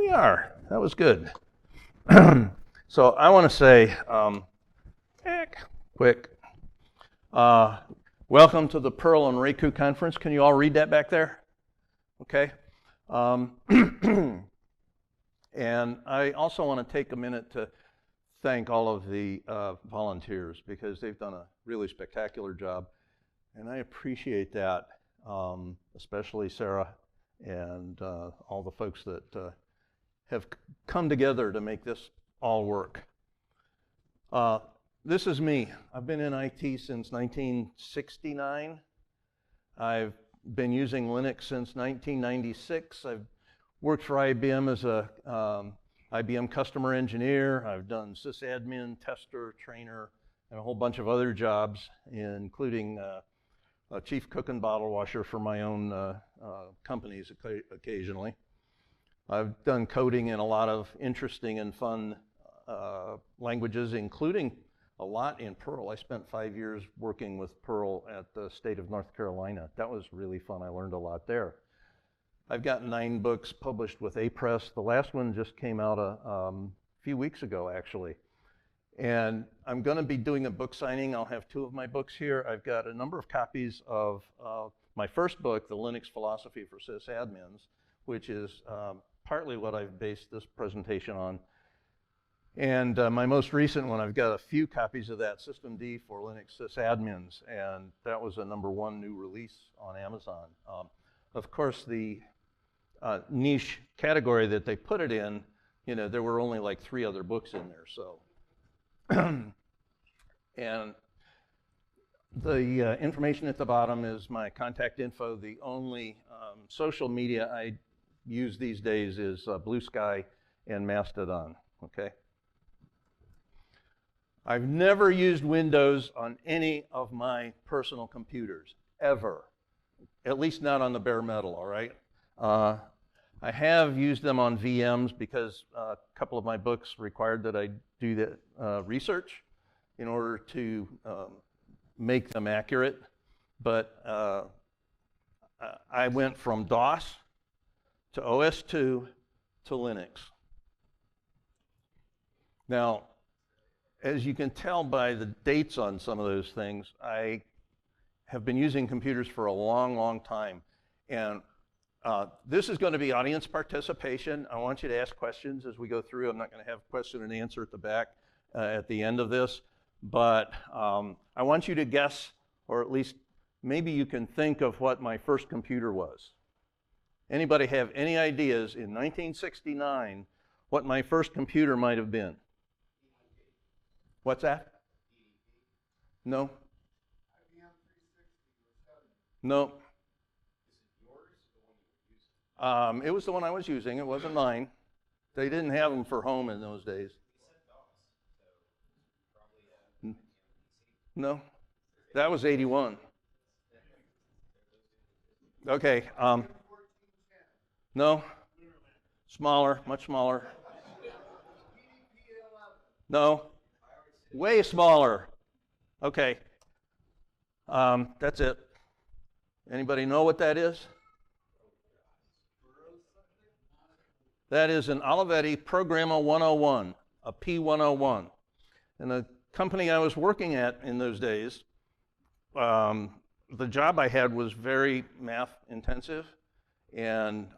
we are. That was good. So I want to say, quick, welcome to the Perl and Reiku conference. Can you all read that back there? Okay. And I also want to take a minute to thank all of the volunteers because they've done a really spectacular job. And I appreciate that, especially Sarah and all the folks that have come together to make this all work. This is me. I've been in IT since 1969. I've been using Linux since 1996. I've worked for IBM as a IBM customer engineer. I've done sysadmin, tester, trainer, and a whole bunch of other jobs, including a chief cook and bottle washer for my own companies occasionally. I've done coding in a lot of interesting and fun languages, including a lot in Perl. I spent 5 years working with Perl at the state of North Carolina. That was really fun. I learned a lot there. I've got 9 books published with A-Press. The last one just came out a few weeks ago, actually. And I'm going to be doing a book signing. I'll have 2 of my books here. I've got a number of copies of my first book, The Linux Philosophy for Sysadmins, which is partly what I've based this presentation on. And my most recent one, I've got a few copies of that, System D for Linux Sysadmins, and that was a #1 new release on Amazon. Of course, the niche category that they put it in, you know, there were only like 3 other books in there, so. And the information at the bottom is my contact info. The only social media I use these days is Blue Sky and Mastodon, okay? I've never used Windows on any of my personal computers, ever. At least not on the bare metal, all right? I have used them on VMs because a couple of my books required that I do the research in order to make them accurate. But I went from DOS to OS/2 to Linux. Now, as you can tell by the dates on some of those things, I have been using computers for a long, long time. And this is going to be audience participation. I want you to ask questions as we go through. I'm not going to have question and answer at the back at the end of this. But I want you to guess, or at least maybe you can think of what my first computer was. Anybody have any ideas in 1969 what my first computer might have been? What's that? No. No. It was the one I was using. It wasn't mine. They didn't have them for home in those days. No. That was 81. Okay. No. Smaller, much smaller. No. Way smaller. Okay. That's it. Anybody know what that is? That is an Olivetti Programma 101, a P101. And the company I was working at in those days, the job I had was very math intensive. And,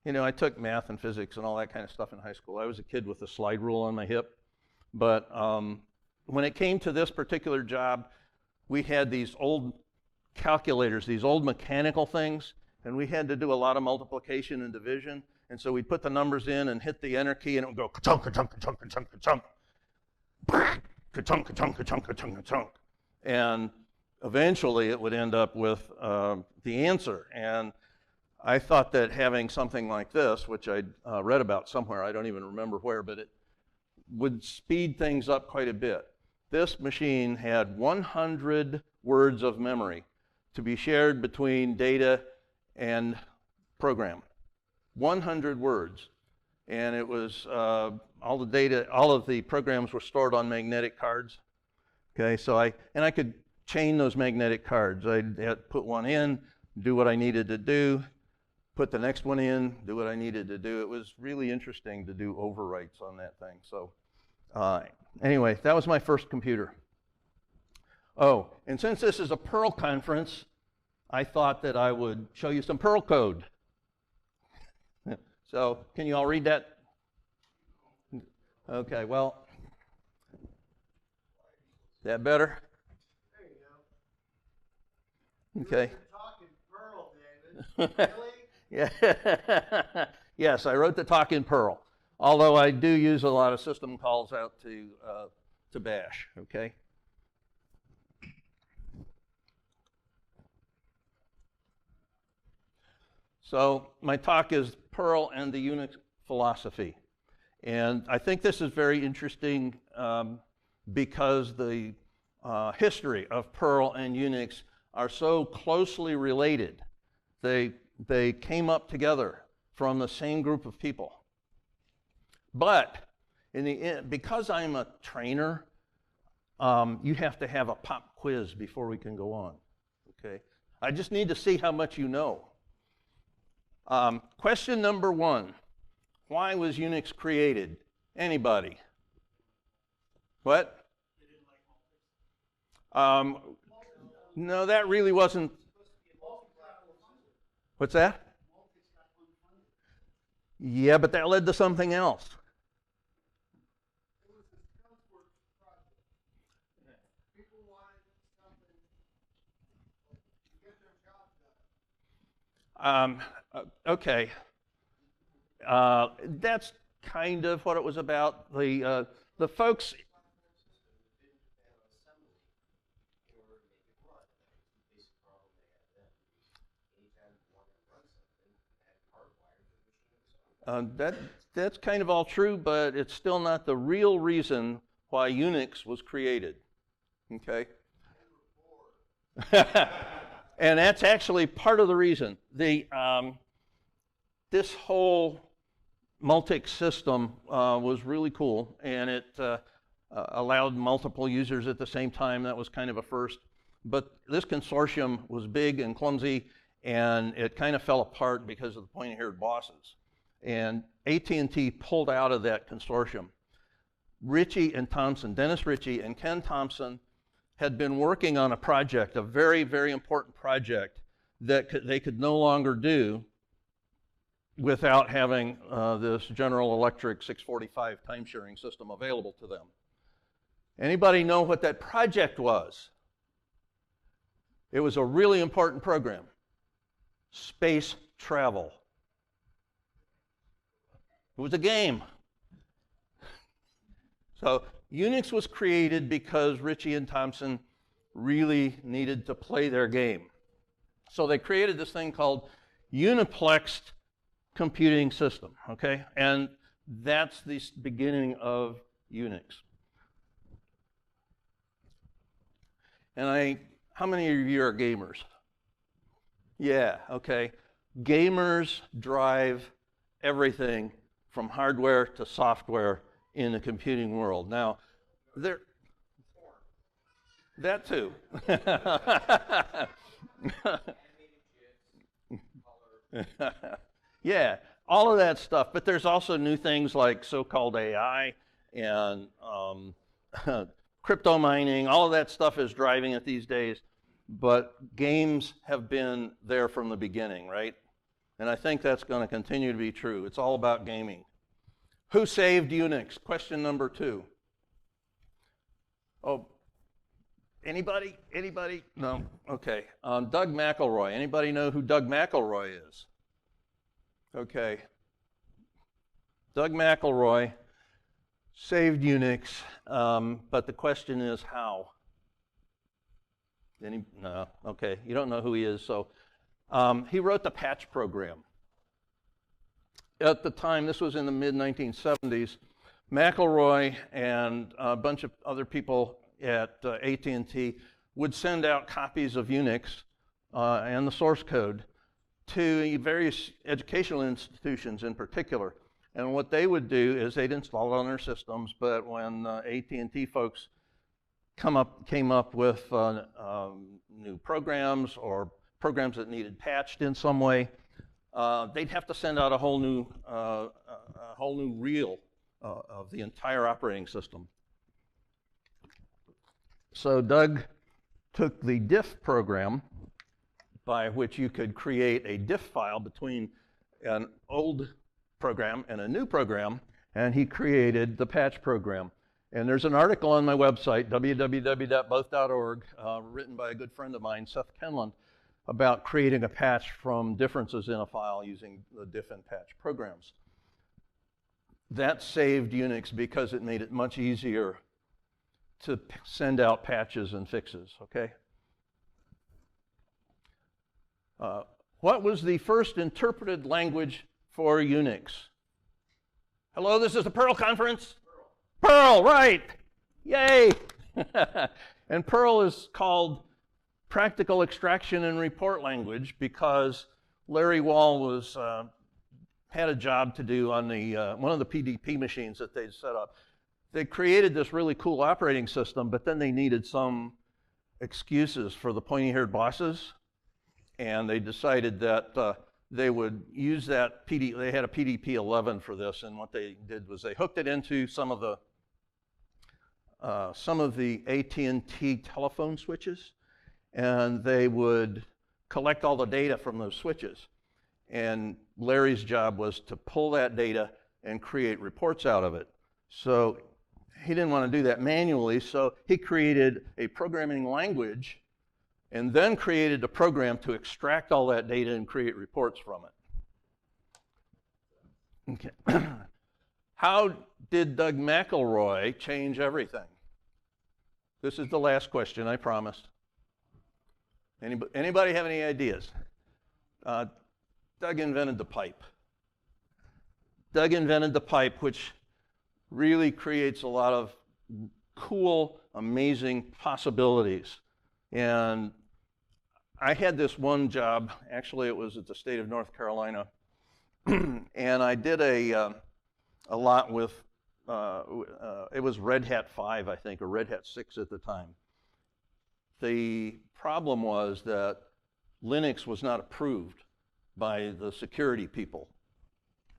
you know, I took math and physics and all that kind of stuff in high school. I was a kid with a slide rule on my hip. But when it came to this particular job, we had these old calculators, these old mechanical things, and we had to do a lot of multiplication and division. And so we'd put the numbers in and hit the enter key, and it would go ka-chunk, ka-chunk, ka-chunk, ka-chunk, ka-chunk, ka-chunk, ka-chunk, ka-chunk, ka-chunk, ka-chunk. And eventually it would end up with the answer. And I thought that having something like this, which I'd read about somewhere, I don't even remember where, but it would speed things up quite a bit. This machine had 100 words of memory to be shared between data and program. 100 words. And it was all the data, all of the programs were stored on magnetic cards. Okay, so I could chain those magnetic cards. I'd put one in, do what I needed to do, put the next one in, do what I needed to do. It was really interesting to do overwrites on that thing. So anyway, that was my first computer. Oh, and since this is a Perl conference, I thought that I would show you some Perl code. So can you all read that? Okay, well, is that better? There you go. Okay. You're talking Perl, David. Really? Yeah. Yes, I wrote the talk in Perl, although I do use a lot of system calls out to bash, okay? So my talk is Perl and the Unix philosophy. And I think this is very interesting because the history of Perl and Unix are so closely related. They came up together from the same group of people. But in the end, because I'm a trainer, you have to have a pop quiz before we can go on, okay? I just need to see how much you know. Question number 1, why was Unix created? Anybody? What? No, that really wasn't. What's that? Yeah, but that led to something else. Okay. That's kind of what it was about. The folks. That's kind of all true, but it's still not the real reason why Unix was created. Okay? And that's actually part of the reason. This whole Multics system was really cool, and it allowed multiple users at the same time. That was kind of a first. But this consortium was big and clumsy, and it kind of fell apart because of the pointy-haired bosses. And AT&T pulled out of that consortium. Ritchie and Thompson, Dennis Ritchie and Ken Thompson, had been working on a project, a very, very important project that they could no longer do without having this General Electric 645 time-sharing system available to them. Anybody know what that project was? It was a really important program. Space travel. It was a game. So Unix was created because Ritchie and Thompson really needed to play their game. So they created this thing called uniplexed computing system, okay? And that's the beginning of Unix. And how many of you are gamers? Yeah, okay. Gamers drive everything from hardware to software in the computing world. Now, that too. Yeah, all of that stuff. But there's also new things like so-called AI and crypto mining. All of that stuff is driving it these days. But games have been there from the beginning, right? And I think that's going to continue to be true. It's all about gaming. Who saved Unix? Question number 2. Oh, anybody? Anybody? No? Okay. Doug McElroy. Anybody know who Doug McElroy is? Okay. Doug McElroy saved Unix, but the question is how? No, okay. You don't know who he is, so he wrote the patch program. At the time, this was in the mid-1970s, McElroy and a bunch of other people at AT&T would send out copies of Unix and the source code to various educational institutions in particular. And what they would do is they'd install it on their systems, but when AT&T folks came up with new programs or programs that needed patched in some way, they'd have to send out a whole new reel of the entire operating system. So Doug took the diff program, by which you could create a diff file between an old program and a new program, and he created the patch program. And there's an article on my website, www.both.org, written by a good friend of mine, Seth Kenland, about creating a patch from differences in a file using the diff and patch programs. That saved Unix because it made it much easier to send out patches and fixes, okay? What was the first interpreted language for Unix? Hello, this is the Perl conference? Perl, right! Yay! And Perl is called Practical Extraction and Report Language because Larry Wall was had a job to do on the one of the PDP machines that they'd set up. They created this really cool operating system, but then they needed some excuses for the pointy-haired bosses, and they decided that they would use that they had a PDP 11 for this, and what they did was they hooked it into some of the AT&T telephone switches, and they would collect all the data from those switches. And Larry's job was to pull that data and create reports out of it. So he didn't want to do that manually, so he created a programming language and then created a program to extract all that data and create reports from it. Okay. How did Doug McElroy change everything? This is the last question, I promised. Anybody have any ideas? Doug invented the pipe. Doug invented the pipe, which really creates a lot of cool, amazing possibilities. And I had this one job, actually it was at the state of North Carolina, and I did a lot with, it was Red Hat 5, I think, or Red Hat 6 at the time. The problem was that Linux was not approved by the security people.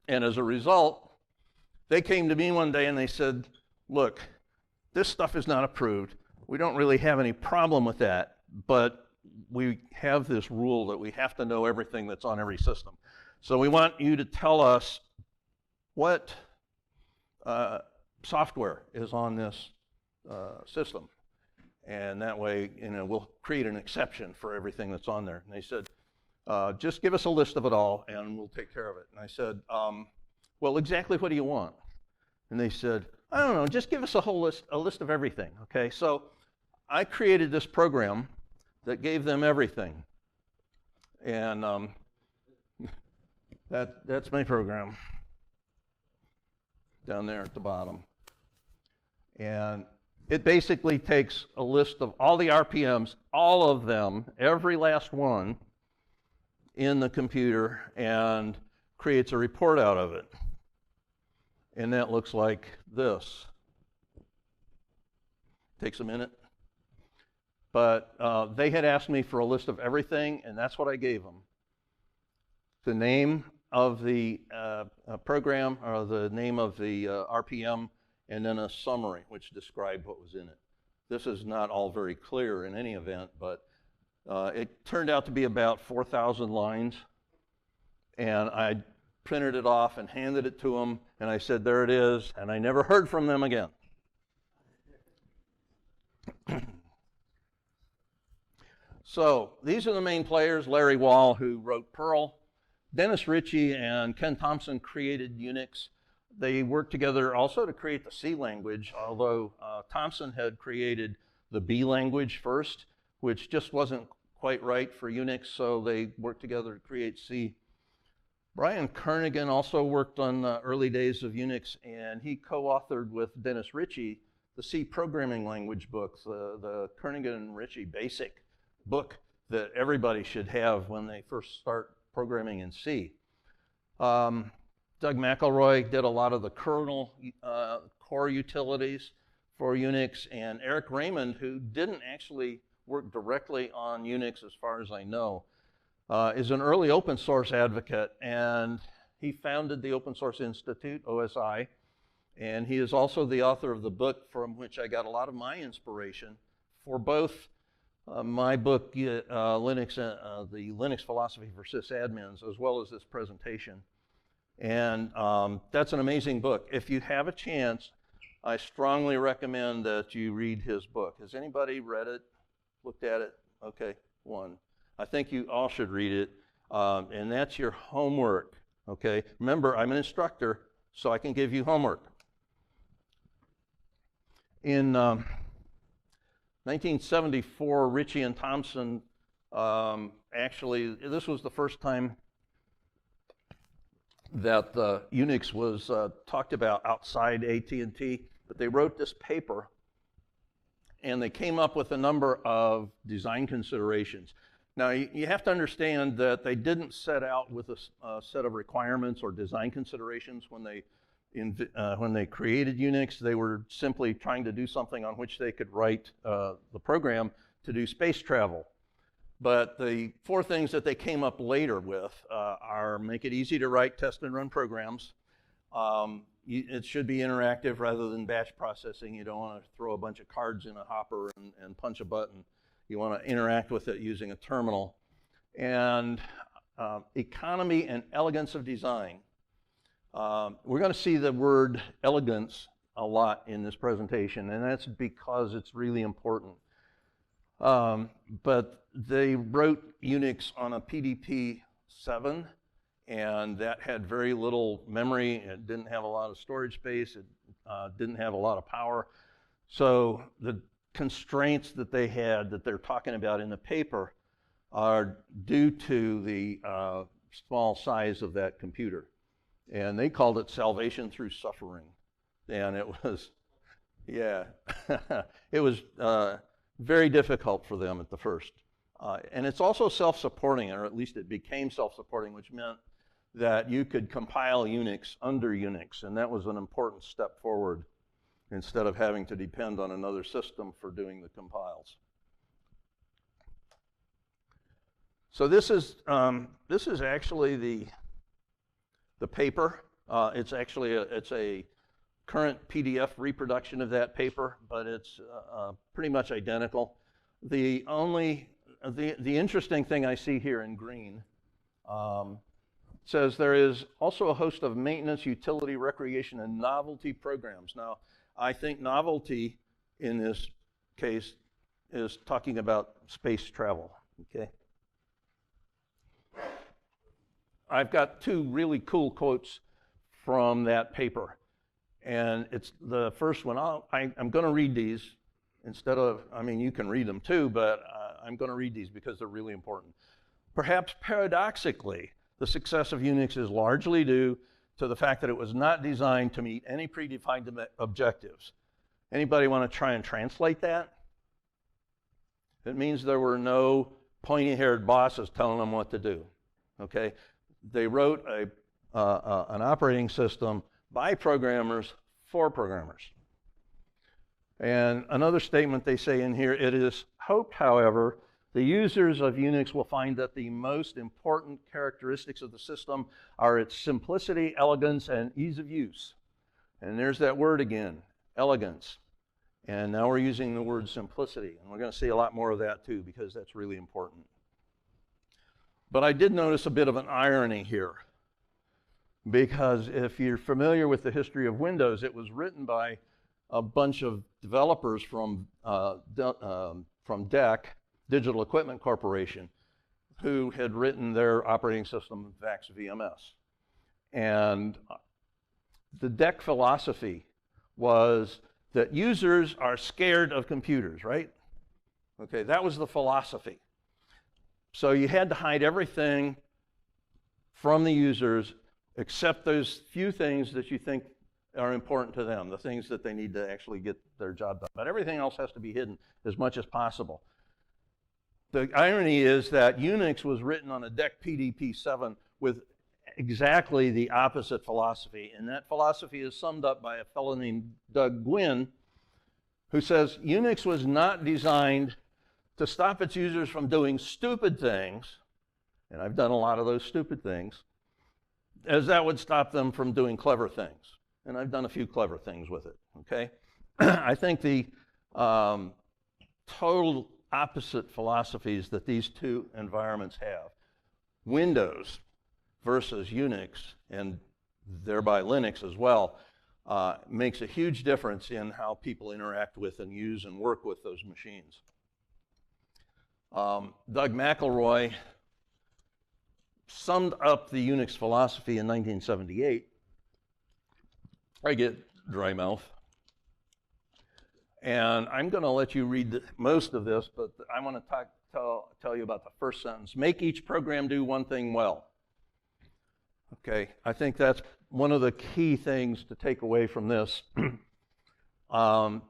And as a result, they came to me one day and they said, look, this stuff is not approved. We don't really have any problem with that, but we have this rule that we have to know everything that's on every system. So we want you to tell us what software is on this system. And that way, we'll create an exception for everything that's on there. And they said, just give us a list of it all and we'll take care of it. And I said, well, exactly what do you want? And they said, I don't know, just give us a list of everything, okay? So I created this program that gave them everything. And that's my program down there at the bottom. And it basically takes a list of all the RPMs, all of them, every last one in the computer, and creates a report out of it. And that looks like this. Takes a minute. But they had asked me for a list of everything, and that's what I gave them. The name of the program, or the name of the RPM, and then a summary which described what was in it. This is not all very clear in any event, but it turned out to be about 4,000 lines, and I printed it off and handed it to them, and I said, there it is, and I never heard from them again. So these are the main players. Larry Wall, who wrote Perl. Dennis Ritchie and Ken Thompson created Unix. They worked together also to create the C language, although Thompson had created the B language first, which just wasn't quite right for Unix, so they worked together to create C. Brian Kernighan also worked on the early days of Unix, and he co-authored with Dennis Ritchie the C programming language book, the Kernighan-Ritchie basic book that everybody should have when they first start programming in C. Doug McElroy did a lot of the kernel core utilities for Unix, and Eric Raymond, who didn't actually work directly on Unix as far as I know, is an early open source advocate, and he founded the Open Source Institute, OSI, and he is also the author of the book from which I got a lot of my inspiration for both my book, the Linux Philosophy for Sysadmins, as well as this presentation. And that's an amazing book. If you have a chance, I strongly recommend that you read his book. Has anybody read it, looked at it? Okay, one. I think you all should read it, and that's your homework, okay? Remember, I'm an instructor, so I can give you homework. In 1974, Ritchie and Thompson, actually, this was the first time that Unix was talked about outside AT&T, but they wrote this paper, and they came up with a number of design considerations. Now, you have to understand that they didn't set out with a set of requirements or design considerations when they created Unix. They were simply trying to do something on which they could write the program to do space travel. But the four things that they came up later with are make it easy to write, test, and run programs. It should be interactive rather than batch processing. You don't want to throw a bunch of cards in a hopper and punch a button. You want to interact with it using a terminal. And economy and elegance of design. We're going to see the word elegance a lot in this presentation, and that's because it's really important. But they wrote Unix on a PDP-7, and that had very little memory. It didn't have a lot of storage space. It didn't have a lot of power. So the constraints that they had that they're talking about in the paper are due to the small size of that computer. And they called it salvation through suffering. And it was, yeah, it was very difficult for them at the first. And it's also self-supporting, or at least it became self-supporting, which meant that you could compile Unix under Unix, and that was an important step forward instead of having to depend on another system for doing the compiles. So this is actually the paper. It's actually it's a current PDF reproduction of that paper, but it's pretty much identical. The interesting thing I see here in green says there is also a host of maintenance, utility, recreation, and novelty programs. Now, I think novelty in this case is talking about space travel, okay? I've got two really cool quotes from that paper. And it's the first one. I'm going to read these instead of, I mean, you can read them too, but I'm going to read these because they're really important. Perhaps paradoxically, the success of Unix is largely due to the fact that it was not designed to meet any predefined objectives. Anybody want to try and translate that? It means there were no pointy-haired bosses telling them what to do, okay? They wrote an operating system by programmers for programmers. And another statement they say in here, it is hoped, however, the users of Unix will find that the most important characteristics of the system are its simplicity, elegance, and ease of use. And there's that word again, elegance. And now we're using the word simplicity. And we're going to see a lot more of that too, because that's really important. But I did notice a bit of an irony here. Because if you're familiar with the history of Windows, it was written by a bunch of developers from DEC, Digital Equipment Corporation, who had written their operating system, VAX VMS. And the DEC philosophy was that users are scared of computers, right? Okay, that was the philosophy. So you had to hide everything from the users except those few things that you think are important to them, the things that they need to actually get their job done. But everything else has to be hidden as much as possible. The irony is that Unix was written on a DEC PDP-7 with exactly the opposite philosophy, and that philosophy is summed up by a fellow named Doug Gwynn, who says Unix was not designed to stop its users from doing stupid things and I've done a lot of those stupid things, as that would stop them from doing clever things. And I've done a few clever things with it, okay? I think the total opposite philosophies that these two environments have, Windows versus Unix, and thereby Linux as well, makes a huge difference in how people interact with and use and work with those machines. Doug McElroy summed up the Unix philosophy in 1978. I get dry mouth. And I'm going to let you read most of this, but I want to tell you about the first sentence. Make each program do one thing well. Okay, I think that's one of the key things to take away from this. But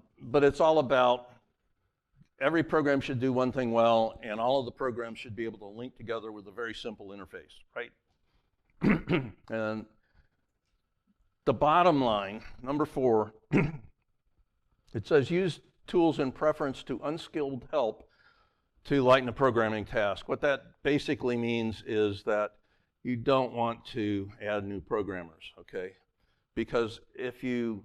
it's all about every program should do one thing well, and all of the programs should be able to link together with a very simple interface, right? And the bottom line, number 4, it says use tools in preference to unskilled help to lighten a programming task. What that basically means is that you don't want to add new programmers, okay? Because if you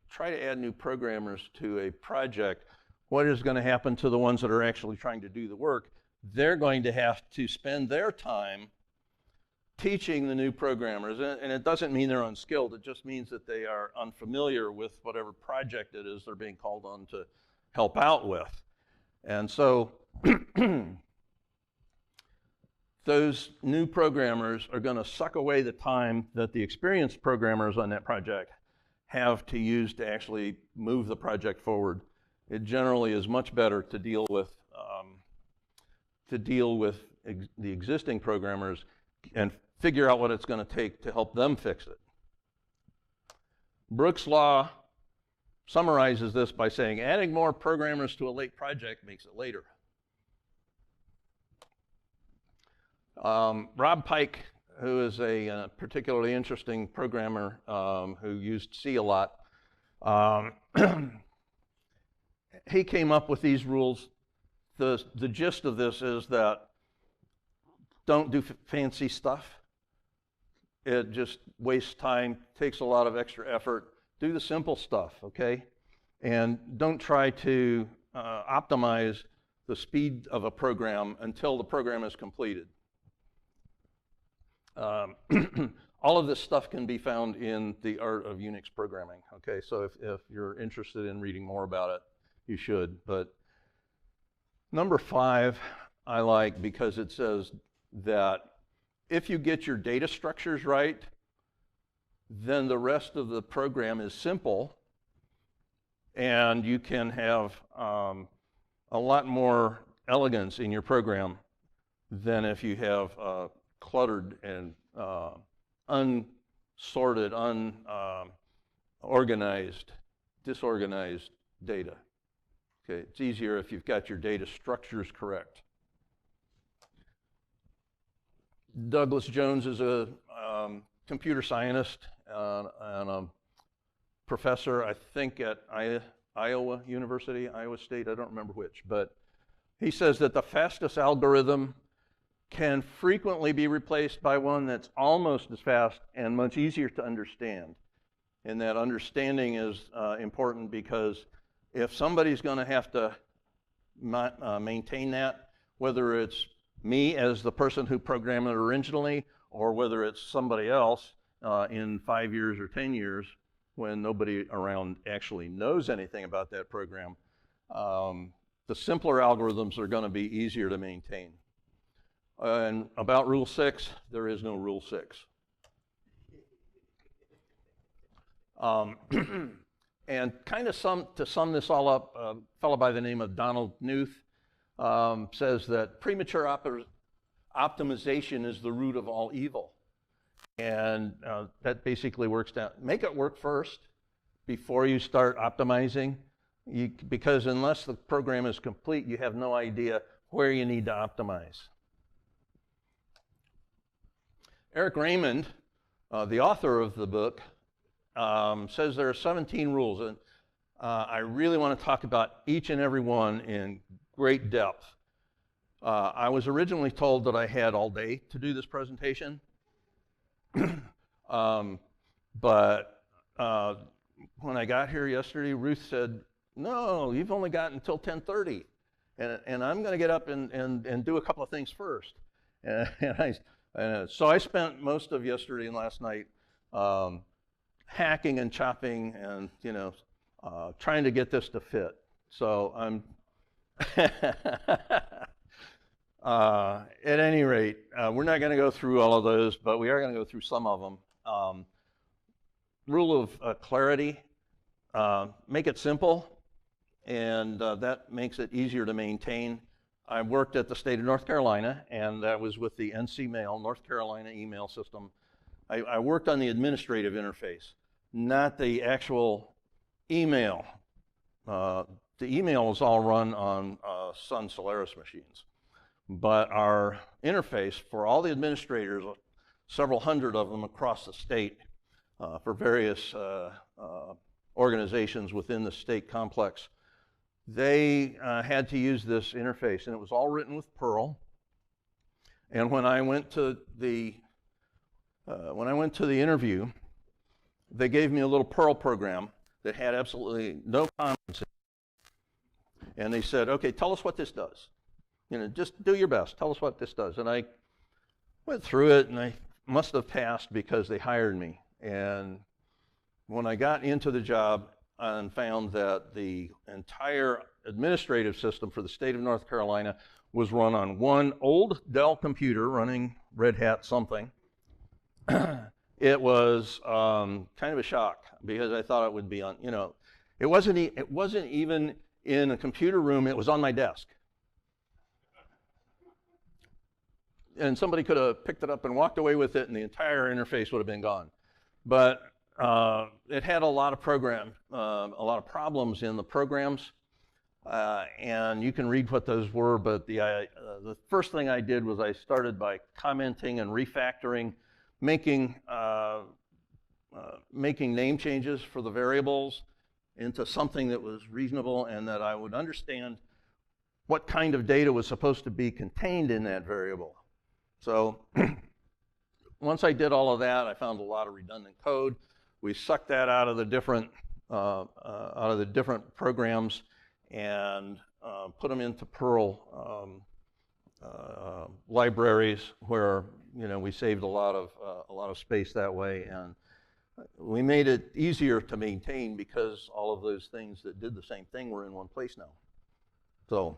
try to add new programmers to a project, what is going to happen to the ones that are actually trying to do the work? They're going to have to spend their time teaching the new programmers, and it doesn't mean they're unskilled, it just means that they are unfamiliar with whatever project it is they're being called on to help out with. And so those new programmers are going to suck away the time that the experienced programmers on that project have to use to actually move the project forward. It generally is much better to deal with the existing programmers and figure out what it's going to take to help them fix it. Brooks' law summarizes this by saying, adding more programmers to a late project makes it later. Rob Pike, who is a particularly interesting programmer who used C a lot, he came up with these rules. The gist of this is that don't do fancy stuff. It just wastes time, takes a lot of extra effort. Do the simple stuff, okay? And don't try to optimize the speed of a program until the program is completed. All of this stuff can be found in The Art of Unix Programming, okay? So if you're interested in reading more about it, you should. But number 5 I like because it says that if you get your data structures right, then the rest of the program is simple, and you can have a lot more elegance in your program than if you have cluttered and unsorted, unorganized, disorganized data. Okay, it's easier if you've got your data structures correct. Douglas Jones is a computer scientist and a professor, I think, at Iowa University, Iowa State, I don't remember which, but he says that the fastest algorithm can frequently be replaced by one that's almost as fast and much easier to understand. And that understanding is important because if somebody's going to have to maintain that, whether it's me as the person who programmed it originally, or whether it's somebody else in 5 years or 10 years when nobody around actually knows anything about that program, the simpler algorithms are going to be easier to maintain. And about Rule 6, there is no Rule 6. And kind of to sum this all up, a fellow by the name of Donald Knuth says that premature optimization is the root of all evil. And that basically works down. Make it work first before you start optimizing, because unless the program is complete, you have no idea where you need to optimize. Eric Raymond, the author of the book, says there are 17 rules, and I really want to talk about each and every one in great depth. I was originally told that I had all day to do this presentation, but when I got here yesterday, Ruth said, no, you've only got until 10:30, and I'm going to get up and do a couple of things first. So I spent most of yesterday and last night hacking and chopping and, trying to get this to fit. So I'm, at any rate, we're not going to go through all of those, but we are going to go through some of them. Rule of clarity, make it simple, and that makes it easier to maintain. I worked at the state of North Carolina, and that was with the NC Mail, North Carolina email system. I worked on the administrative interface, not the actual email. The email was all run on Sun Solaris machines. But our interface for all the administrators, several hundred of them across the state, for various organizations within the state complex, they had to use this interface, and it was all written with Perl. And when I went to the interview, they gave me a little Perl program that had absolutely no comments in it. And they said, okay, tell us what this does. Just do your best. Tell us what this does. And I went through it, and I must have passed because they hired me. And when I got into the job and found that the entire administrative system for the state of North Carolina was run on one old Dell computer running Red Hat something, it was kind of a shock, because I thought it would be on, it wasn't even in a computer room, it was on my desk. And somebody could have picked it up and walked away with it, and the entire interface would have been gone. But it had a lot of a lot of problems in the programs, and you can read what those were. But the first thing I did was I started by commenting and refactoring, making name changes for the variables into something that was reasonable and that I would understand what kind of data was supposed to be contained in that variable. So once I did all of that, I found a lot of redundant code. We sucked that out of the different programs and put them into Perl libraries, where we saved a lot of space that way, and we made it easier to maintain because all of those things that did the same thing were in one place now. So.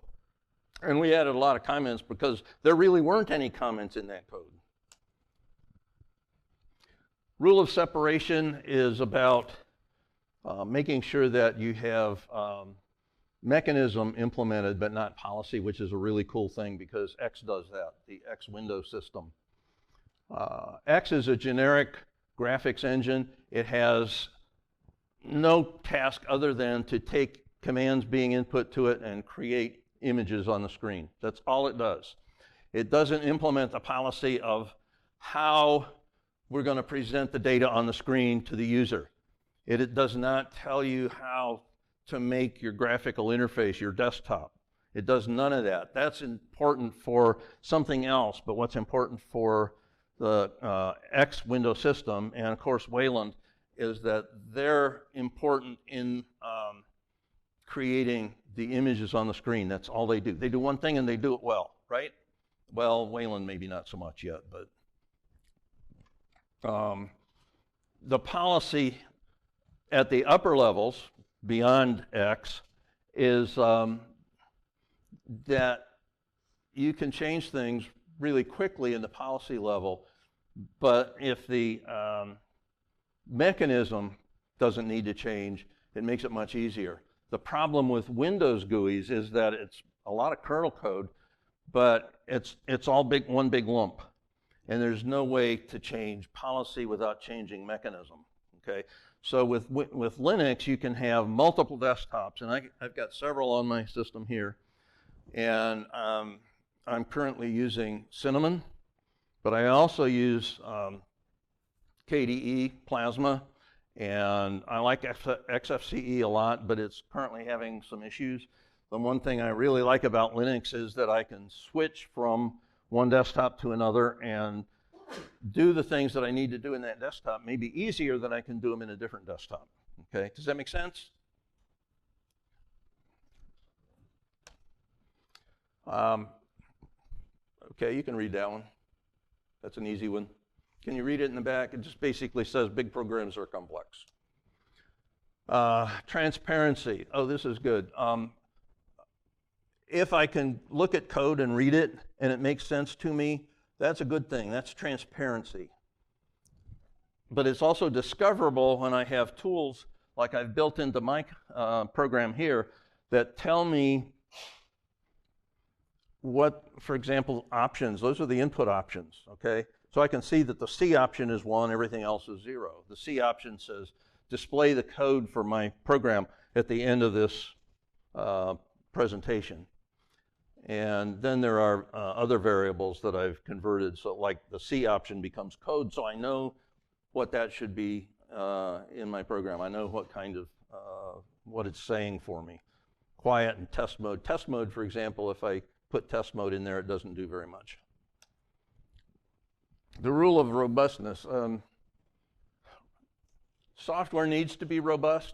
And we added a lot of comments because there really weren't any comments in that code. Rule of separation is about making sure that you have mechanism implemented but not policy, which is a really cool thing because X does that, the X window system. X is a generic graphics engine. It has no task other than to take commands being input to it and create images on the screen. That's all it does. It doesn't implement the policy of how we're going to present the data on the screen to the user. It does not tell you how to make your graphical interface, your desktop. It does none of that. That's important for something else, but what's important for the X window system, and of course Wayland, is that they're important in creating the images on the screen. That's all they do. They do one thing and they do it well, right? Well, Wayland maybe not so much yet, but the policy at the upper levels beyond X is that you can change things really quickly in the policy level, but if the mechanism doesn't need to change, it makes it much easier. The problem with Windows GUIs is that it's a lot of kernel code, but it's all one big lump, and there's no way to change policy without changing mechanism. Okay, so with Linux you can have multiple desktops, and I've got several on my system here, and I'm currently using Cinnamon, but I also use KDE Plasma. And I like XFCE a lot, but it's currently having some issues. The one thing I really like about Linux is that I can switch from one desktop to another and do the things that I need to do in that desktop maybe easier than I can do them in a different desktop. Okay, does that make sense? Okay, you can read that one. That's an easy one. Can you read it in the back? It just basically says big programs are complex. Transparency. Oh, this is good. If I can look at code and read it and it makes sense to me, that's a good thing. That's transparency. But it's also discoverable when I have tools like I've built into my program here that tell me what, for example, options. Those are the input options, okay? So I can see that the C option is 1, everything else is 0. The C option says display the code for my program at the end of this presentation. And then there are other variables that I've converted, so like the C option becomes code, so I know what that should be in my program. I know what kind of, what it's saying for me. Quiet and test mode. Test mode, for example, if I put test mode in there, it doesn't do very much. The rule of robustness. Software needs to be robust.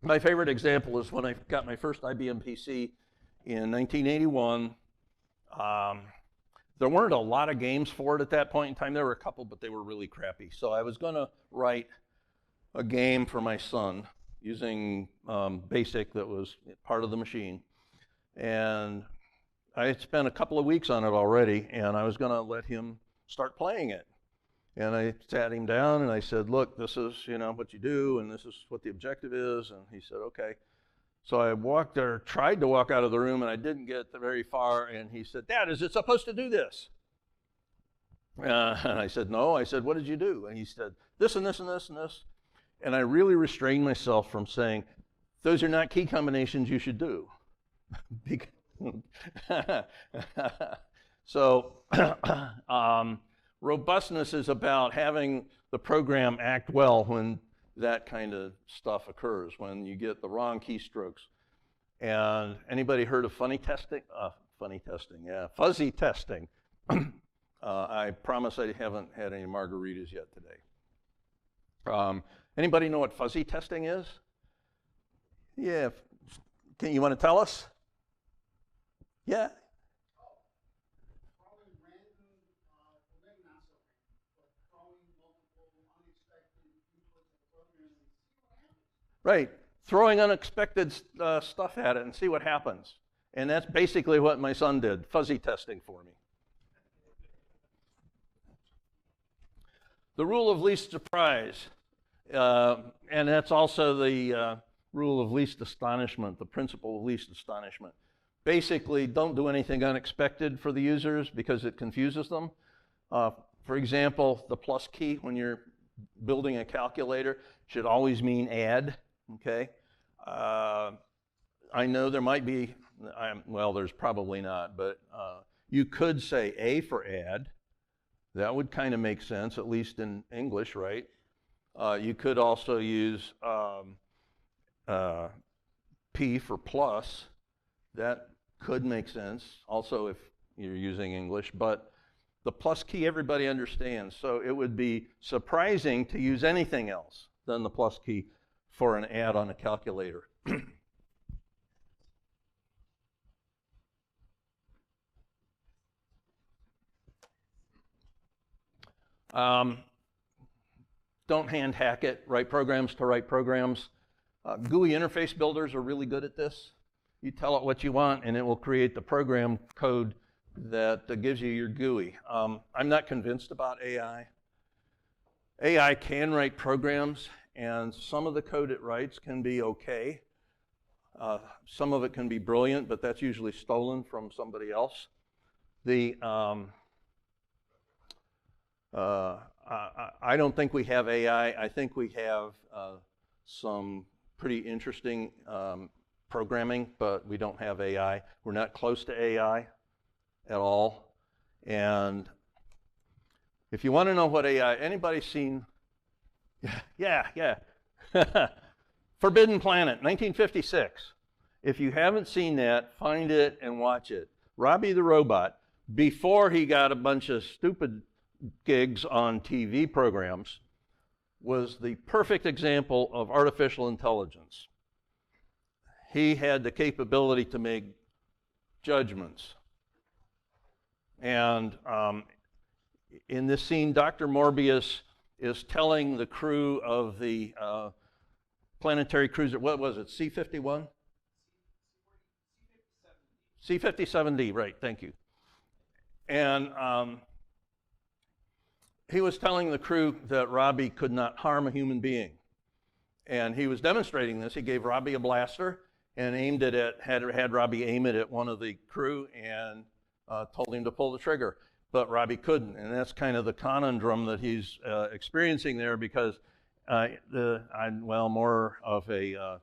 My favorite example is when I got my first IBM PC in 1981. There weren't a lot of games for it at that point in time. There were a couple, but they were really crappy. So I was going to write a game for my son using BASIC that was part of the machine. And I had spent a couple of weeks on it already, and I was going to let him start playing it. And I sat him down and I said, look, this is, you know, what you do, and this is what the objective is. And he said, okay. So I tried to walk out of the room, and I didn't get very far. And he said, Dad, is it supposed to do this? And I said, no. I said, what did you do? And he said, this and this and this and this. And I really restrained myself from saying, those are not key combinations you should do. So robustness is about having the program act well when that kind of stuff occurs, when you get the wrong keystrokes. And anybody heard of fuzzy testing? Yeah, fuzzy testing. I promise I haven't had any margaritas yet today. Anybody know what fuzzy testing is? Yeah, you want to tell us? Yeah? Right, throwing unexpected stuff at it and see what happens. And that's basically what my son did, fuzzy testing for me. The rule of least surprise, and that's also the rule of least astonishment, the principle of least astonishment. Basically, don't do anything unexpected for the users because it confuses them. For example, the plus key when you're building a calculator should always mean add. Okay, I know there might be, well, there's probably not, but you could say A for add. That would kind of make sense, at least in English, right? You could also use P for plus. That could make sense, also if you're using English, but the plus key everybody understands, so it would be surprising to use anything else than the plus key for an add on a calculator. Don't hand hack it. Write programs to write programs. GUI interface builders are really good at this. You tell it what you want, and it will create the program code that gives you your GUI. I'm not convinced about AI. AI can write programs, and some of the code it writes can be okay. Some of it can be brilliant, but that's usually stolen from somebody else. I don't think we have AI. I think we have some pretty interesting programming, but we don't have AI. We're not close to AI at all. And if you want to know what AI, anybody seen? Yeah. Forbidden Planet, 1956. If you haven't seen that, find it and watch it. Robbie the Robot, before he got a bunch of stupid gigs on TV programs, was the perfect example of artificial intelligence. He had the capability to make judgments. And in this scene, Dr. Morbius is telling the crew of the planetary cruiser, what was it, C-51? C-57D, right, thank you. And he was telling the crew that Robbie could not harm a human being. And he was demonstrating this. He gave Robbie a blaster and aimed it at, had Robbie aim it at one of the crew and told him to pull the trigger. But Robbie couldn't, and that's kind of the conundrum that he's experiencing there, because more of a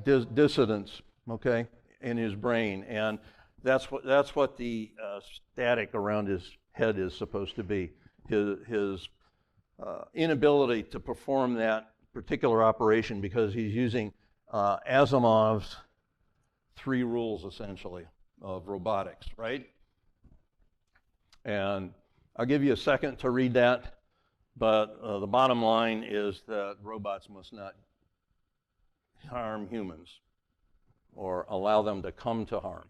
dissonance, okay, in his brain, and that's what the static around his head is supposed to be. His inability to perform that particular operation, because he's using Asimov's 3 rules, essentially, of robotics, right? And I'll give you a second to read that, but the bottom line is that robots must not harm humans or allow them to come to harm.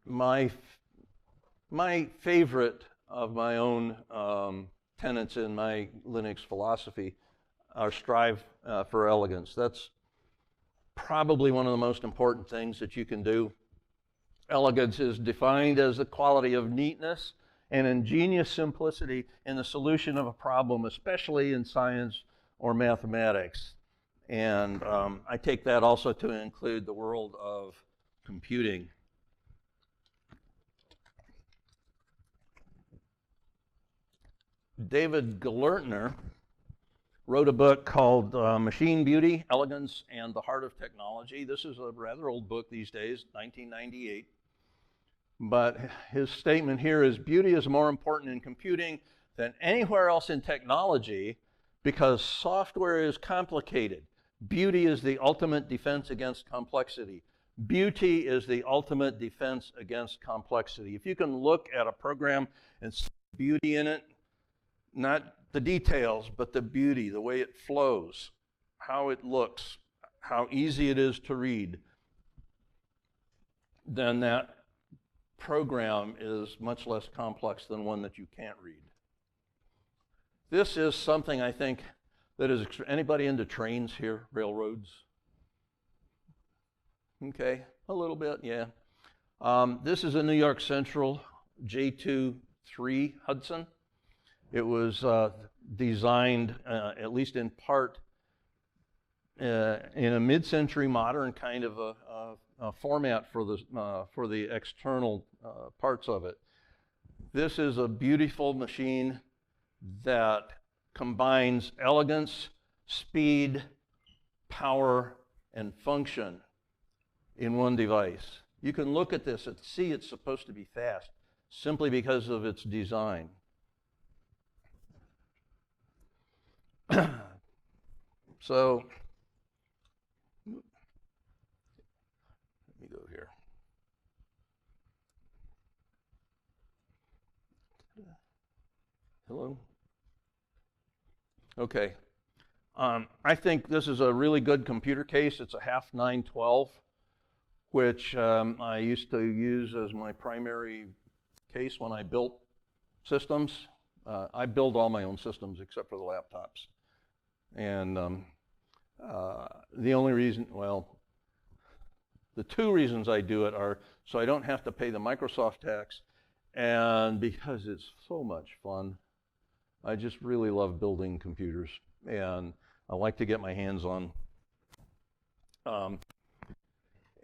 My favorite of my own tenets in my Linux philosophy are strive for elegance. That's probably one of the most important things that you can do. Elegance is defined as the quality of neatness and ingenious simplicity in the solution of a problem, especially in science or mathematics. And I take that also to include the world of computing. David Gelernter wrote a book called Machine Beauty, Elegance, and the Heart of Technology. This is a rather old book these days, 1998. But his statement here is, beauty is more important in computing than anywhere else in technology because software is complicated. Beauty is the ultimate defense against complexity. Beauty is the ultimate defense against complexity. If you can look at a program and see beauty in it, not the details, but the beauty, the way it flows, how it looks, how easy it is to read, then that program is much less complex than one that you can't read. This is something I think that is, anybody into trains here, railroads? Okay, a little bit, yeah. This is a New York Central J2-3 Hudson. It was designed, at least in part, in a mid-century modern kind of a format for the external parts of it. This is a beautiful machine that combines elegance, speed, power, and function in one device. You can look at this and see it's supposed to be fast simply because of its design. So, let me go here. Hello? Okay. I think this is a really good computer case. It's a half 912, which I used to use as my primary case when I built systems. I build all my own systems except for the laptops. And the only reason, well, the 2 reasons I do it are so I don't have to pay the Microsoft tax, and because it's so much fun. I just really love building computers, and I like to get my hands on.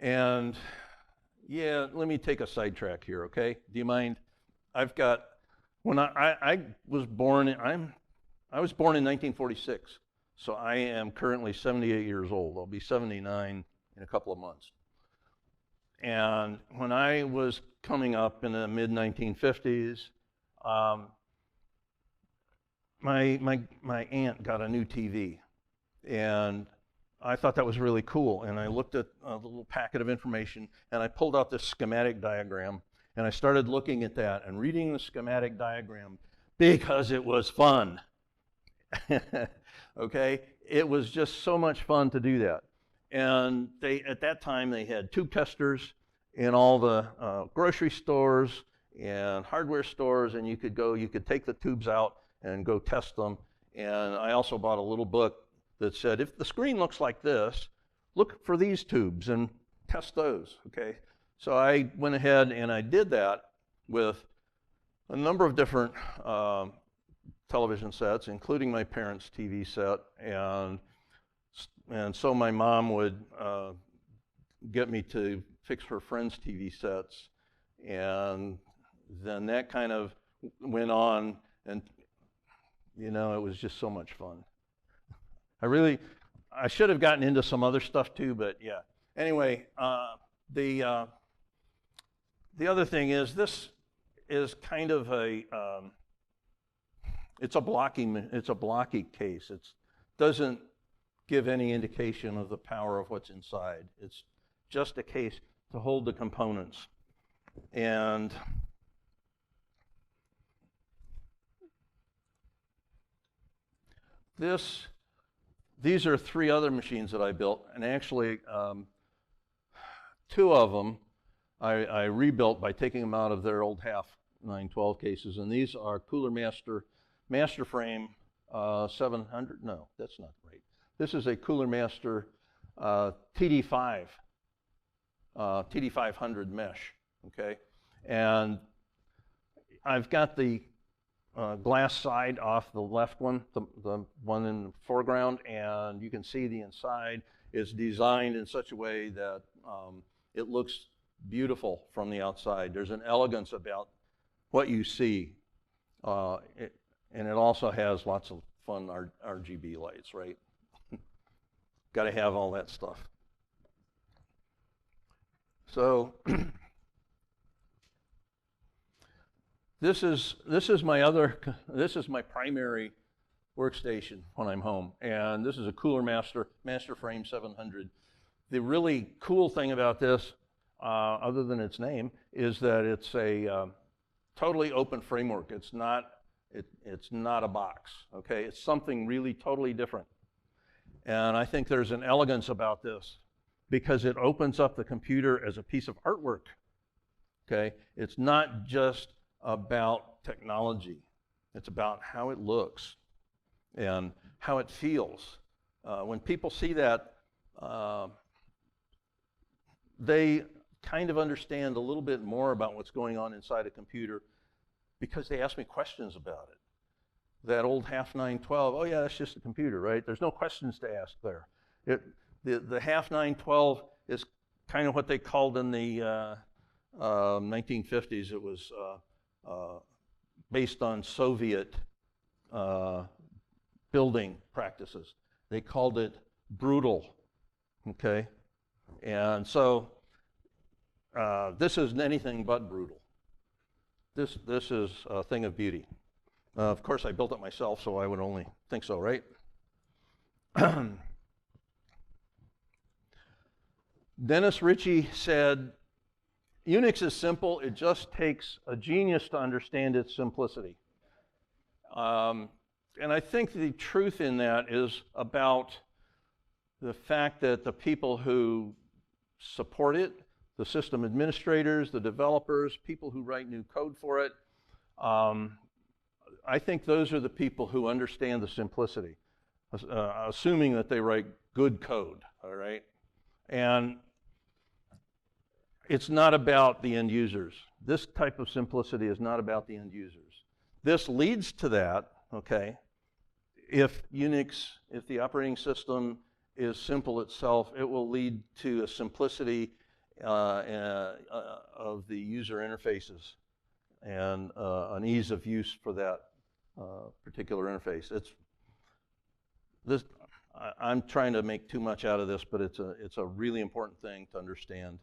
And yeah, let me take a sidetrack here, okay? Do you mind? I've got, when I was born, I was born in 1946, so I am currently 78 years old. I'll be 79 in a couple of months. And when I was coming up in the mid-1950s, my aunt got a new TV, and I thought that was really cool. And I looked at the little packet of information, and I pulled out this schematic diagram, and I started looking at that and reading the schematic diagram because it was fun. Okay, it was just so much fun to do that. And at that time they had tube testers in all the grocery stores and hardware stores, and you could take the tubes out and go test them. And I also bought a little book that said, if the screen looks like this, look for these tubes and test those. Okay, so I went ahead and I did that with a number of different television sets, including my parents' TV set, and so my mom would get me to fix her friends' TV sets, and then that kind of went on, and you know, it was just so much fun. I should have gotten into some other stuff too, but yeah. Anyway, the other thing is, this is kind of it's a blocky case. It doesn't give any indication of the power of what's inside. It's just a case to hold the components. And these are 3 other machines that I built, and actually 2 of them I rebuilt by taking them out of their old half 912 cases, and these are Cooler Master Frame 700. No, that's not right. This is a Cooler Master TD5 TD500 mesh. Okay, and I've got the glass side off the left one, the one in the foreground, and you can see the inside is designed in such a way that it looks beautiful from the outside. There's an elegance about what you see, and it also has lots of fun RGB lights, right? Got to have all that stuff. So this is my primary workstation when I'm home, and this is a Cooler Master Frame 700. The really cool thing about this, other than its name, is that it's a totally open framework. It's not a box. Okay, it's something really totally different, and I think there's an elegance about this because it opens up the computer as a piece of artwork. Okay, it's not just about technology. It's about how it looks and how it feels. When people see that, they kind of understand a little bit more about what's going on inside a computer because they ask me questions about it. That old half 912, oh yeah, that's just a computer, right? There's no questions to ask there. The half 912 is kind of what they called in the 1950s. It was based on Soviet building practices. They called it brutal, okay? And so this isn't anything but brutal. This is a thing of beauty. Of course, I built it myself, so I would only think so, right? Dennis Ritchie said, Unix is simple, it just takes a genius to understand its simplicity. And I think the truth in that is about the fact that the people who support it, the system administrators, the developers, people who write new code for it, I think those are the people who understand the simplicity, assuming that they write good code, all right? And it's not about the end users. This type of simplicity is not about the end users. This leads to that, okay? If the operating system is simple itself, it will lead to a simplicity of the user interfaces and an ease of use for that particular interface. I'm trying to make too much out of this, but it's a really important thing to understand.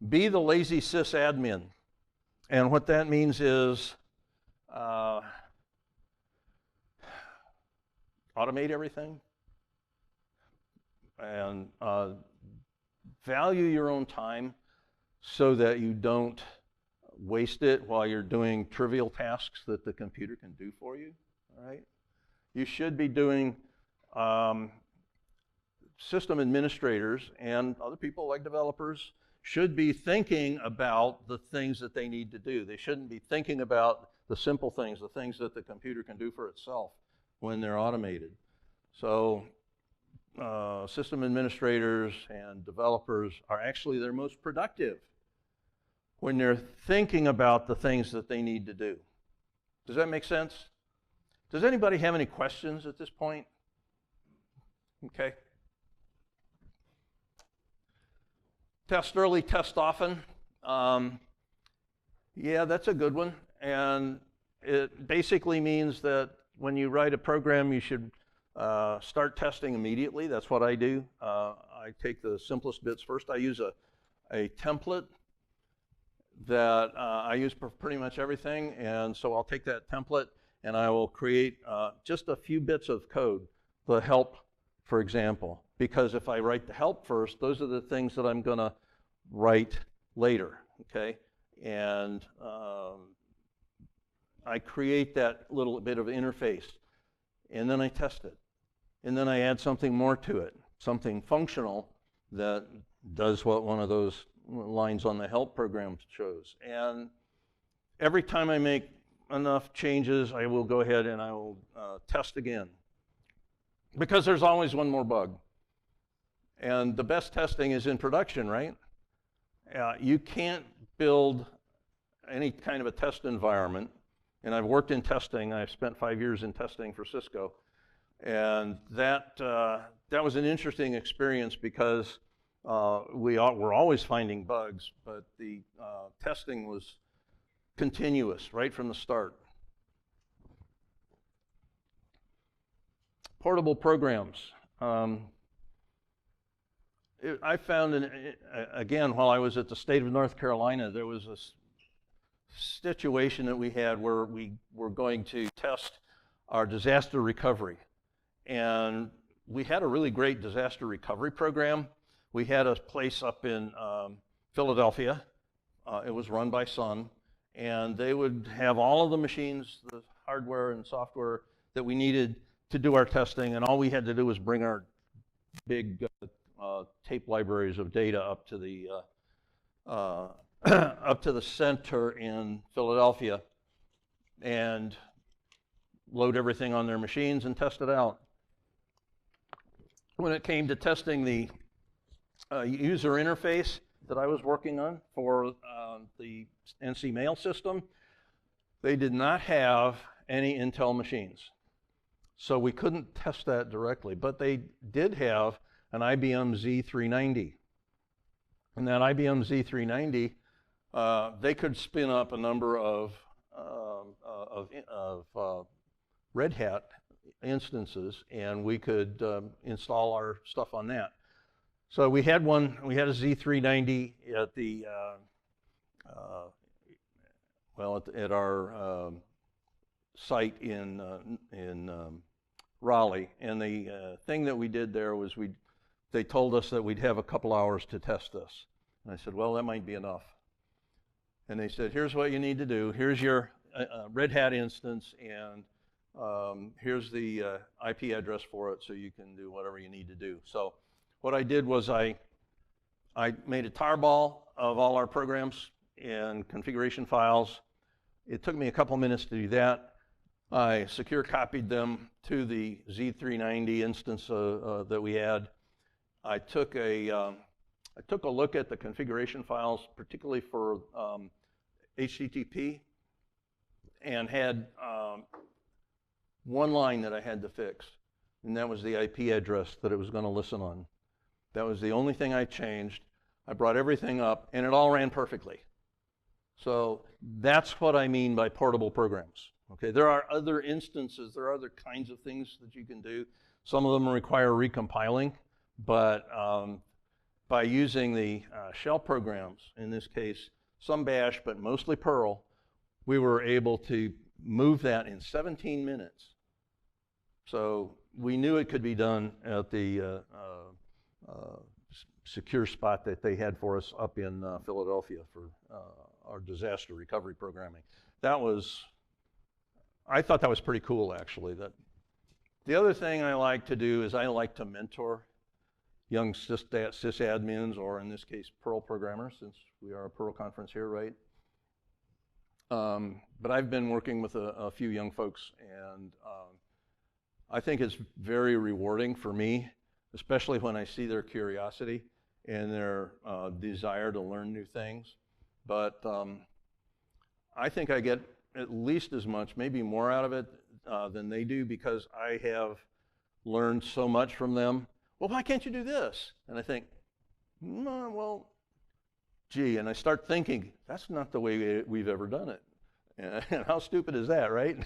be the lazy sysadmin. And what that means is automate everything and value your own time so that you don't waste it while you're doing trivial tasks that the computer can do for you, all right? You should be doing, system administrators and other people like developers should be thinking about the things that they need to do. They shouldn't be thinking about the simple things, the things that the computer can do for itself when they're automated. So system administrators and developers are actually their most productive when they're thinking about the things that they need to do. Does that make sense? Does anybody have any questions at this point? Okay. Test early, test often. Yeah, that's a good one. And it basically means that when you write a program, you should start testing immediately. That's what I do. I take the simplest bits first. I use a template that I use for pretty much everything. And so I'll take that template and I will create just a few bits of code, the help, for example. Because if I write the help first, those are the things that I'm going to write later, okay? And I create that little bit of interface, and then I test it. And then I add something more to it, something functional that does what one of those lines on the help program shows. And every time I make enough changes, I will go ahead and I will test again. Because there's always one more bug. And the best testing is in production, right? You can't build any kind of a test environment. And I've worked in testing. I've spent 5 years in testing for Cisco. And that was an interesting experience because we're always finding bugs, but the testing was continuous right from the start. Portable programs. I found, again, while I was at the state of North Carolina, there was a situation that we had where we were going to test our disaster recovery. And we had a really great disaster recovery program. We had a place up in Philadelphia. It was run by Sun. And they would have all of the machines, the hardware and software that we needed to do our testing. And all we had to do was bring our big tape libraries of data up to the center in Philadelphia and load everything on their machines and test it out. When it came to testing the user interface that I was working on for the NC mail system, they did not have any Intel machines. So we couldn't test that directly, but they did have an IBM Z390. And that IBM Z390, they could spin up a number of Red Hat instances, and we could install our stuff on that. So we had a Z390 at the at our site in Raleigh, and the thing that we did there was they told us that we'd have a couple hours to test this. And I said, well, that might be enough. And they said, here's what you need to do. Here's your Red Hat instance, and here's the IP address for it so you can do whatever you need to do. So what I did was I made a tarball of all our programs and configuration files. It took me a couple minutes to do that. I secure copied them to the Z390 instance that we had. I took a look at the configuration files, particularly for HTTP, and had one line that I had to fix, and that was the IP address that it was going to listen on. That was the only thing I changed. I brought everything up, and it all ran perfectly. So that's what I mean by portable programs. Okay, there are other instances, there are other kinds of things that you can do. Some of them require recompiling, but by using the shell programs, in this case, some bash, but mostly Perl, we were able to move that in 17 minutes. So we knew it could be done at the secure spot that they had for us up in Philadelphia for our disaster recovery programming. I thought that was pretty cool, actually. The other thing I like to do is I like to mentor young sysadmins, or in this case, Perl programmers, since we are a Perl conference here, right? But I've been working with a few young folks, and I think it's very rewarding for me, especially when I see their curiosity and their desire to learn new things. But I think I get at least as much, maybe more out of it than they do, because I have learned so much from them. Well, why can't you do this? And I think, well, gee, and I start thinking, that's not the way we've ever done it. And how stupid is that, right?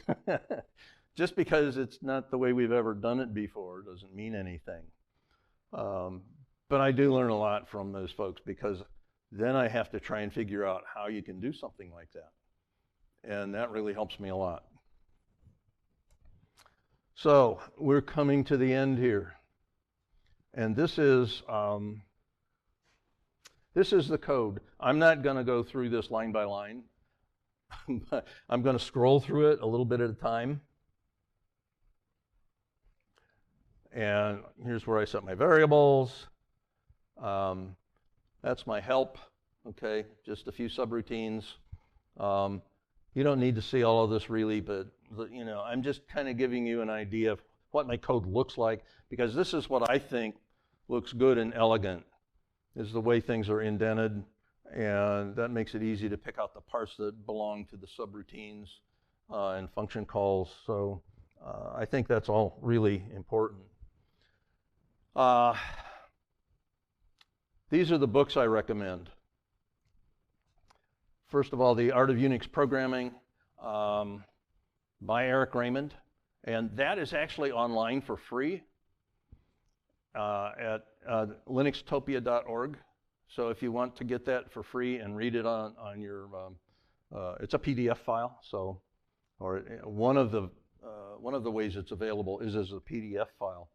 Just because it's not the way we've ever done it before doesn't mean anything. But I do learn a lot from those folks, because then I have to try and figure out how you can do something like that. And that really helps me a lot. So we're coming to the end here. And this is the code. I'm not going to go through this line by line. But I'm going to scroll through it a little bit at a time. And here's where I set my variables. That's my help, okay? Just a few subroutines. You don't need to see all of this really, but you know, I'm just kind of giving you an idea of what my code looks like, because this is what I think looks good and elegant, is the way things are indented, and that makes it easy to pick out the parts that belong to the subroutines and function calls. So I think that's all really important. These are the books I recommend. First of all, The Art of Unix Programming by Eric Raymond, and that is actually online for free at linuxtopia.org. So if you want to get that for free and read it on your, it's a PDF file. So, or one of the ways it's available is as a PDF file.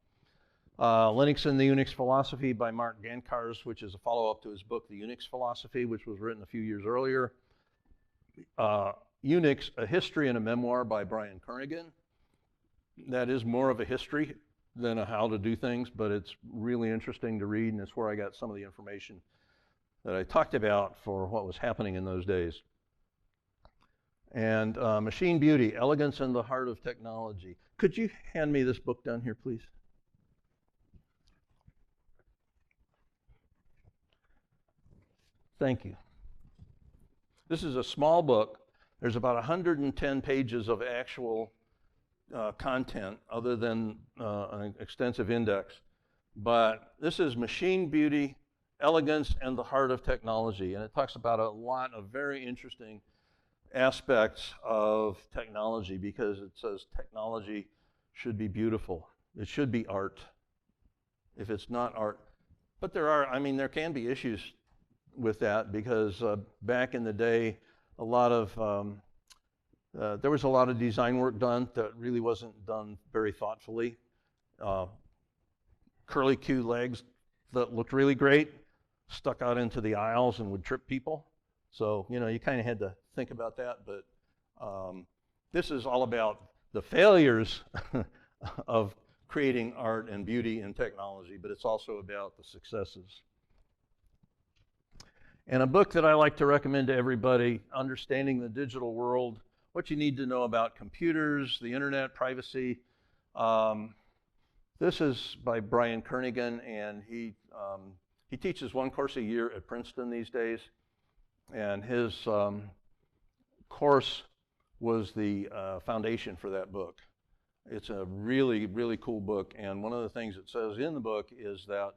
Linux and the Unix Philosophy by Mark Gankars, which is a follow-up to his book, The Unix Philosophy, which was written a few years earlier. Unix, A History and a Memoir by Brian Kernighan. That is more of a history than a how to do things, but it's really interesting to read, and it's where I got some of the information that I talked about for what was happening in those days. And Machine Beauty, Elegance and the Heart of Technology. Could you hand me this book down here, please? Thank you. This is a small book. There's about 110 pages of actual content other than an extensive index. But this is Machine Beauty, Elegance, and the Heart of Technology. And it talks about a lot of very interesting aspects of technology, because it says technology should be beautiful. It should be art. If it's not art. But there can be issues with that, because back in the day, there was a lot of design work done that really wasn't done very thoughtfully. Curly Q legs that looked really great stuck out into the aisles and would trip people. So, you know, you kind of had to think about that. But this is all about the failures of creating art and beauty and technology, but it's also about the successes. And a book that I like to recommend to everybody, Understanding the Digital World, What You Need to Know About Computers, the Internet, Privacy. This is by Brian Kernighan, and he teaches one course a year at Princeton these days. And his course was the foundation for that book. It's a really, really cool book. And one of the things it says in the book is that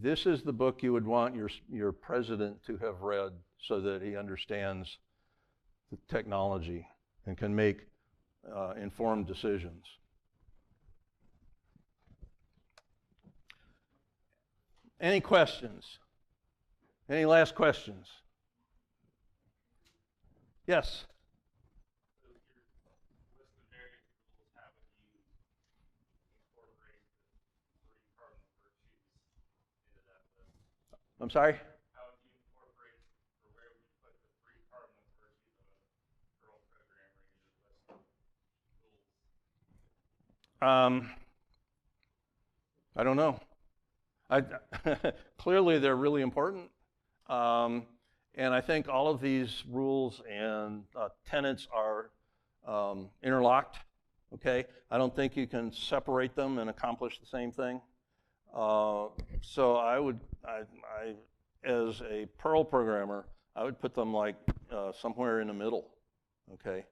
this is the book you would want your president to have read, so that he understands the technology and can make informed decisions. Any questions? Any last questions? Yes? I'm sorry? How would you incorporate, or where would you put the 3 cardinal virtues of a Perl programmer in your list of rules? I don't know. Clearly, they're really important. And I think all of these rules and tenets are interlocked. Okay? I don't think you can separate them and accomplish the same thing. So I would, as a Perl programmer, I would put them like somewhere in the middle, okay,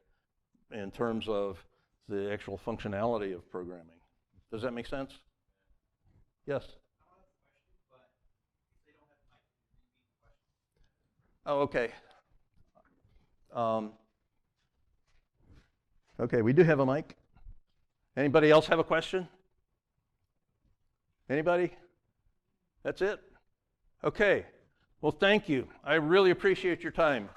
in terms of the actual functionality of programming. Does that make sense? Yes? Oh, okay. Okay, we do have a mic. Anybody else have a question? Anybody? That's it? Okay. Well, thank you. I really appreciate your time.